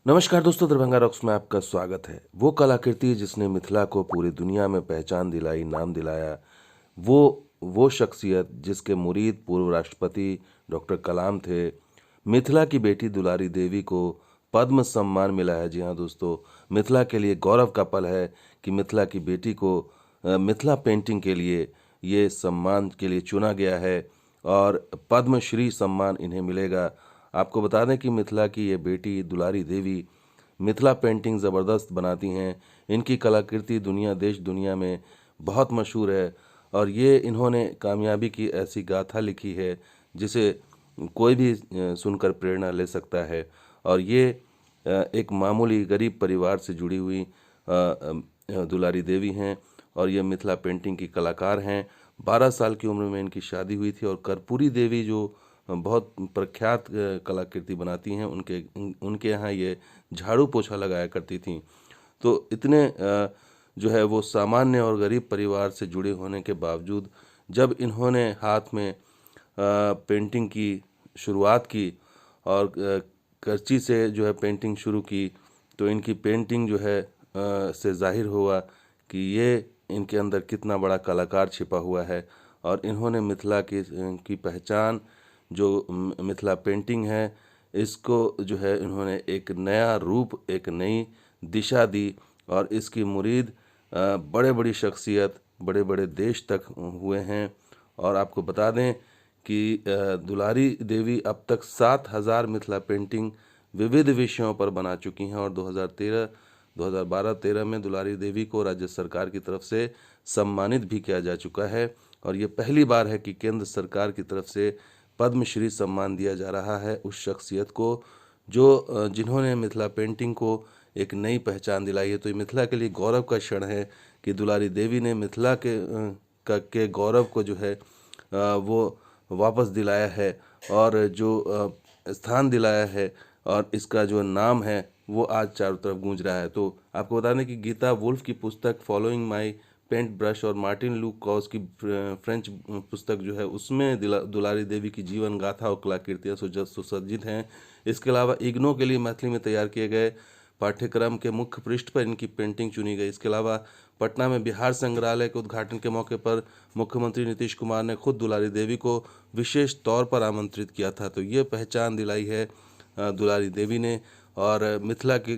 नमस्कार दोस्तों, दरभंगा रॉक्स में आपका स्वागत है। वो कलाकृति जिसने मिथिला को पूरी दुनिया में पहचान दिलाई, नाम दिलाया, वो शख्सियत जिसके मुरीद पूर्व राष्ट्रपति डॉक्टर कलाम थे। मिथिला की बेटी दुलारी देवी को पद्म सम्मान मिला है। जी हाँ दोस्तों, मिथिला के लिए गौरव का पल है कि मिथिला की बेटी को मिथिला पेंटिंग के लिए ये सम्मान के लिए चुना गया है और पद्मश्री सम्मान इन्हें मिलेगा। आपको बता दें कि मिथिला की ये बेटी दुलारी देवी मिथिला पेंटिंग ज़बरदस्त बनाती हैं। इनकी कलाकृति देश दुनिया में बहुत मशहूर है और ये इन्होंने कामयाबी की ऐसी गाथा लिखी है जिसे कोई भी सुनकर प्रेरणा ले सकता है। और ये एक मामूली गरीब परिवार से जुड़ी हुई दुलारी देवी हैं और ये मिथिला पेंटिंग की कलाकार हैं। 12 साल की उम्र में इनकी शादी हुई थी और कर्पूरी देवी जो बहुत प्रख्यात कलाकृति बनाती हैं, उनके यहाँ ये झाड़ू पोछा लगाया करती थीं। तो इतने जो है वो सामान्य और गरीब परिवार से जुड़े होने के बावजूद जब इन्होंने हाथ में पेंटिंग की शुरुआत की और करची से जो है पेंटिंग शुरू की, तो इनकी पेंटिंग जो है से जाहिर हुआ कि ये इनके अंदर कितना बड़ा कलाकार छिपा हुआ है। और इन्होंने मिथिला की पहचान जो मिथिला पेंटिंग है, इसको जो है इन्होंने एक नया रूप, एक नई दिशा दी और इसकी मुरीद बड़े बड़ी शख्सियत, बड़े बड़े देश तक हुए हैं। और आपको बता दें कि दुलारी देवी अब तक 7,000 मिथिला पेंटिंग विविध विषयों पर बना चुकी हैं और 2012-13 में दुलारी देवी को राज्य सरकार की तरफ से सम्मानित भी किया जा चुका है। और ये पहली बार है कि केंद्र सरकार की तरफ से पद्मश्री सम्मान दिया जा रहा है उस शख्सियत को जो जिन्होंने मिथिला पेंटिंग को एक नई पहचान दिलाई है। तो ये मिथिला के लिए गौरव का क्षण है कि दुलारी देवी ने मिथिला के गौरव को जो है वो वापस दिलाया है और जो स्थान दिलाया है और इसका जो नाम है वो आज चारों तरफ गूंज रहा है। तो आपको बता दें कि गीता वुल्फ की पुस्तक फॉलोइंग माय पेंट ब्रश और मार्टिन लूक कॉस की फ्रेंच पुस्तक जो है उसमें दुलारी देवी की जीवन गाथा और कलाकृतियाँ सुसज्जित हैं। इसके अलावा इग्नो के लिए मैथिली में तैयार किए गए पाठ्यक्रम के मुख्य पृष्ठ पर इनकी पेंटिंग चुनी गई। इसके अलावा पटना में बिहार संग्रहालय के उद्घाटन के मौके पर मुख्यमंत्री नीतीश कुमार ने खुद दुलारी देवी को विशेष तौर पर आमंत्रित किया था। तो ये पहचान दिलाई है दुलारी देवी ने और मिथिला के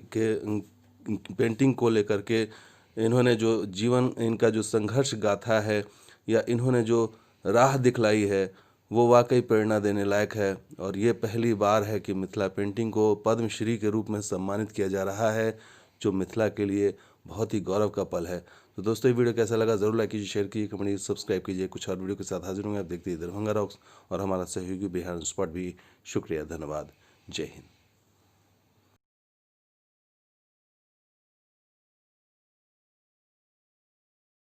पेंटिंग को लेकर के इन्होंने जो जीवन, इनका जो संघर्ष गाथा है या इन्होंने जो राह दिखलाई है वो वाकई प्रेरणा देने लायक है। और ये पहली बार है कि मिथिला पेंटिंग को पद्मश्री के रूप में सम्मानित किया जा रहा है, जो मिथिला के लिए बहुत ही गौरव का पल है। तो दोस्तों, ये वीडियो कैसा लगा ज़रूर लाइक कीजिए, शेयर कीजिए, कमेंट कीजिए, सब्सक्राइब कीजिए। कुछ और वीडियो के साथ हाजिर होंगे। आप देखते हैं दरभंगा रॉक्स और हमारा सहयोगी बिहार स्पॉट भी। शुक्रिया, धन्यवाद, जय हिंद।